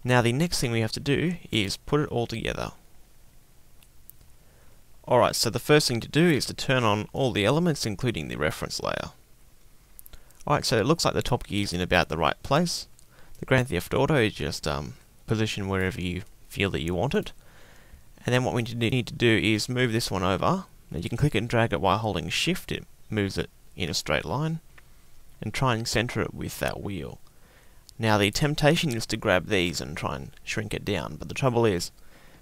Now the next thing we have to do is put it all together. Alright, so the first thing to do is to turn on all the elements, including the reference layer. Alright, so it looks like the top gear is in about the right place. The Grand Theft Auto is just position wherever you feel that you want it. And then what we need to do is move this one over. Now you can click and drag it while holding shift, it moves it in a straight line. And try and center it with that wheel. Now the temptation is to grab these and try and shrink it down, but the trouble is,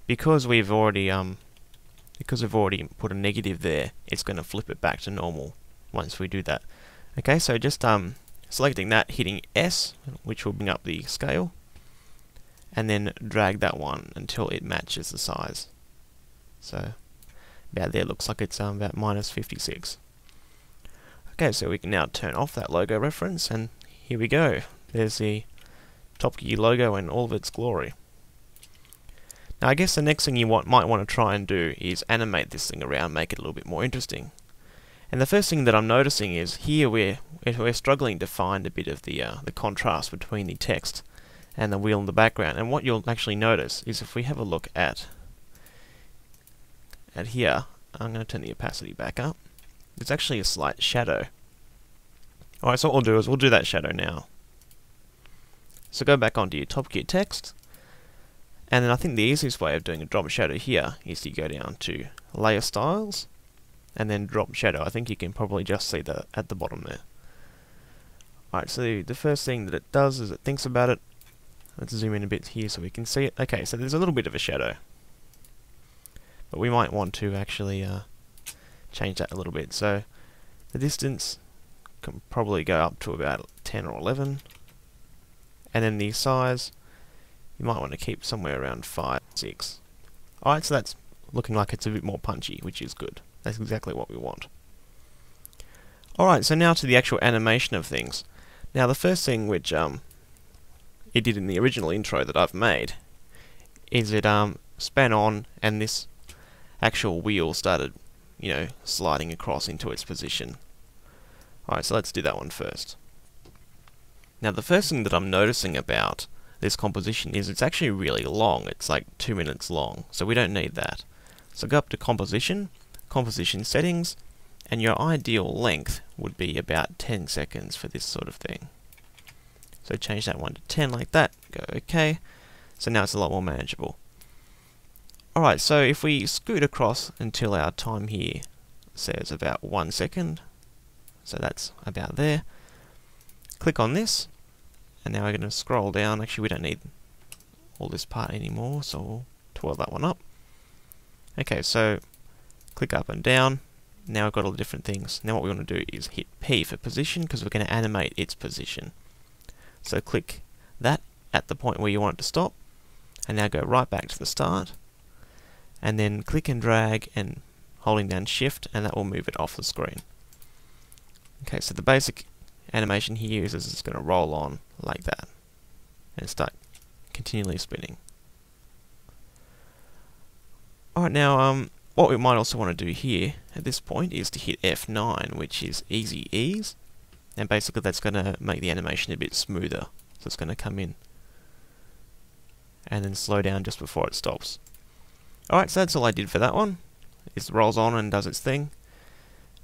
because we've already put a negative there, it's going to flip it back to normal once we do that. Okay, so just selecting that, hitting S, which will bring up the scale, and then drag that one until it matches the size. So about there, looks like it's about -56. Okay, so we can now turn off that logo reference, and here we go. There's the Top Gear logo in all of its glory. Now I guess the next thing you might want to try and do is animate this thing around, make it a little bit more interesting. And the first thing that I'm noticing is here we're struggling to find a bit of the contrast between the text and the wheel in the background. And what you'll actually notice is if we have a look at here, I'm going to turn the opacity back up. There's actually a slight shadow. Alright, so what we'll do is we'll do that shadow now. So go back onto your Top Gear text, and then I think the easiest way of doing a drop shadow here is to go down to Layer Styles, and then Drop Shadow. I think you can probably just see that at the bottom there. Alright, so the first thing that it does is it thinks about it. Let's zoom in a bit here so we can see it. Okay, so there's a little bit of a shadow, but we might want to actually change that a little bit. So the distance can probably go up to about 10 or 11, and then the size you might want to keep somewhere around 5, 6. Alright, so that's looking like it's a bit more punchy, which is good. That's exactly what we want. Alright, so now to the actual animation of things. Now the first thing which it did in the original intro that I've made is it span on, and this actual wheel started, you know, sliding across into its position. Alright, so let's do that one first. Now the first thing that I'm noticing about this composition is it's actually really long. It's like 2 minutes long, so we don't need that. So go up to Composition, Composition Settings, and your ideal length would be about 10 seconds for this sort of thing. So change that one to 10 like that, go OK. So now it's a lot more manageable. Alright, so if we scoot across until our time here says about 1 second, so that's about there. Click on this, and now we're going to scroll down. Actually, we don't need all this part anymore, so we'll twirl that one up. Okay, so click up and down. Now we've got all the different things. Now what we want to do is hit P for position, because we're going to animate its position. So click that at the point where you want it to stop, and now go right back to the start, and then click and drag and holding down shift, and that will move it off the screen. Okay, so the basic animation here is it's going to roll on like that and start continually spinning. Alright, now what we might also want to do here at this point is to hit F9, which is Easy Ease, and basically that's going to make the animation a bit smoother. So it's going to come in and then slow down just before it stops. Alright, so that's all I did for that one. It rolls on and does its thing.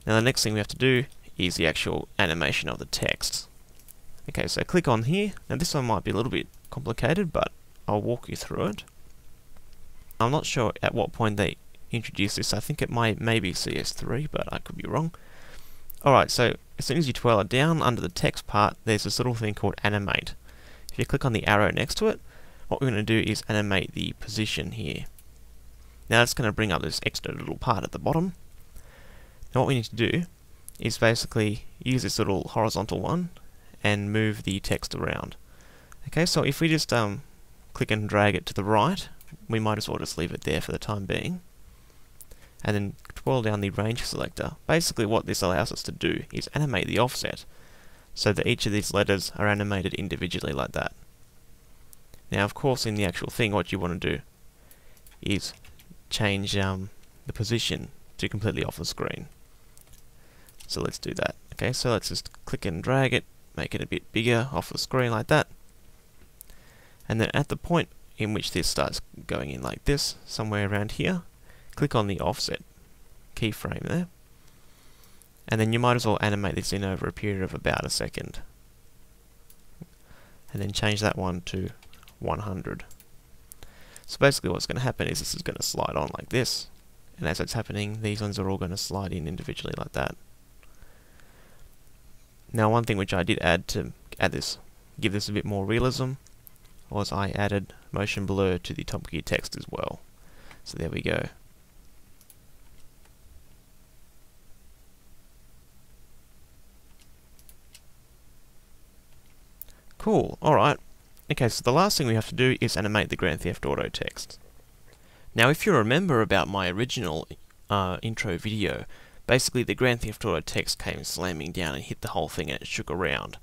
Now the next thing we have to do is the actual animation of the text. Okay, so click on here. Now this one might be a little bit complicated, but I'll walk you through it. I'm not sure at what point they introduced this. I think it may be CS3, but I could be wrong. Alright, so as soon as you twirl it down under the text part, there's this little thing called Animate. If you click on the arrow next to it, what we're going to do is animate the position here. Now that's going to bring up this extra little part at the bottom. Now what we need to do is basically use this little horizontal one and move the text around. Okay, so if we just click and drag it to the right, we might as well just leave it there for the time being, and then twirl down the range selector. Basically what this allows us to do is animate the offset so that each of these letters are animated individually like that. Now of course in the actual thing what you want to do is change the position to completely off the screen. So let's do that. Okay, so let's just click and drag it, make it a bit bigger off the screen like that. And then at the point in which this starts going in like this, somewhere around here, click on the offset keyframe there. And then you might as well animate this in over a period of about a second. And then change that one to 100. So basically what's going to happen is this is going to slide on like this. And as it's happening, these ones are all going to slide in individually like that. Now one thing which I did add to give this a bit more realism, was I added motion blur to the TopGear text as well. So there we go. Cool, alright. Okay, so the last thing we have to do is animate the Grand Theft Auto text. Now if you remember about my original intro video, basically the Grand Theft Auto text came slamming down and hit the whole thing and it shook around.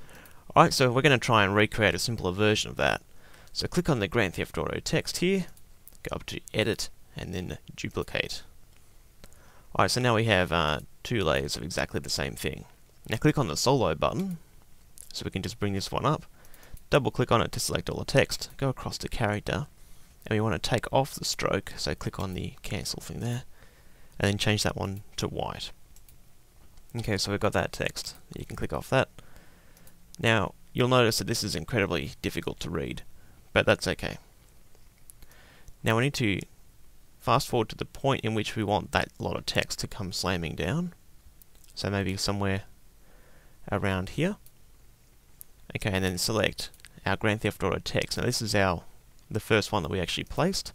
Alright, so we're going to try and recreate a simpler version of that. So click on the Grand Theft Auto text here, go up to Edit, and then Duplicate. Alright, so now we have 2 layers of exactly the same thing. Now click on the Solo button, so we can just bring this one up. Double click on it to select all the text, go across to Character, and we want to take off the stroke, so click on the Cancel thing there, and then change that one to white. Okay, so we've got that text. You can click off that. Now, you'll notice that this is incredibly difficult to read, but that's okay. Now we need to fast forward to the point in which we want that lot of text to come slamming down. So maybe somewhere around here. Okay, and then select our Grand Theft Auto text. Now this is the first one that we actually placed.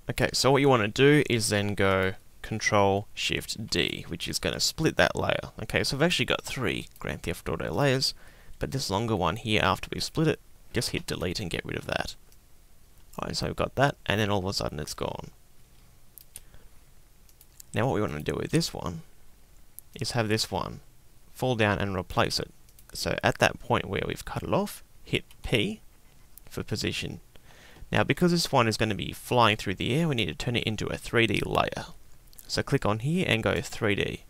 Okay, so what you want to do is then go Control-Shift-D, which is going to split that layer. Okay, so we've actually got 3 Grand Theft Auto layers, but this longer one here, after we split it, just hit delete and get rid of that. Alright, so we've got that, and then all of a sudden it's gone. Now what we want to do with this one is have this one fall down and replace it. So at that point where we've cut it off, hit P for position. Now because this one is going to be flying through the air, we need to turn it into a 3D layer. So click on here and go 3D.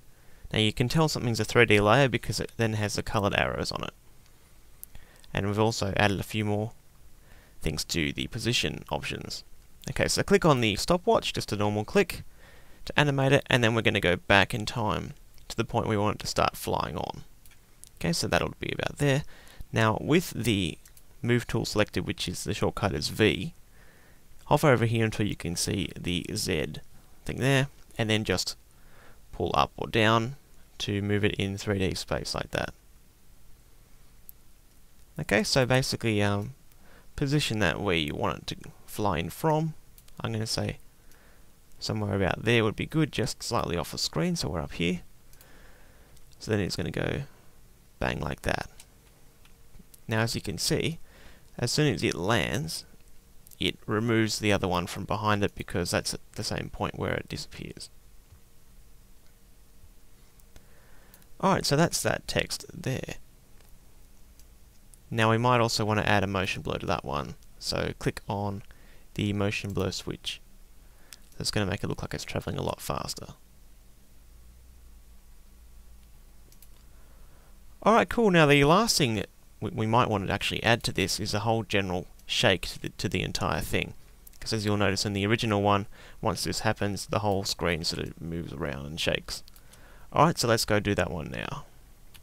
Now you can tell something's a 3D layer because it then has the coloured arrows on it. And we've also added a few more things to the position options. Okay, so click on the stopwatch, just a normal click, to animate it, and then we're going to go back in time to the point we want it to start flying on. Okay, so that'll be about there. Now with the move tool selected, which is the shortcut is V, hover over here until you can see the Z thing there, and then just pull up or down to move it in 3D space like that. Okay, so basically position that where you want it to fly in from. I'm going to say somewhere about there would be good, just slightly off the screen, so we're up here. So then it's going to go bang like that. Now as you can see, as soon as it lands, it removes the other one from behind it because that's at the same point where it disappears. Alright, so that's that text there. Now we might also want to add a motion blur to that one, so click on the motion blur switch. That's going to make it look like it's travelling a lot faster. Alright, cool. Now the last thing that we might want to actually add to this is a whole general shake to the entire thing. Because as you'll notice in the original one, once this happens, the whole screen sort of moves around and shakes. Alright, so let's go do that one now.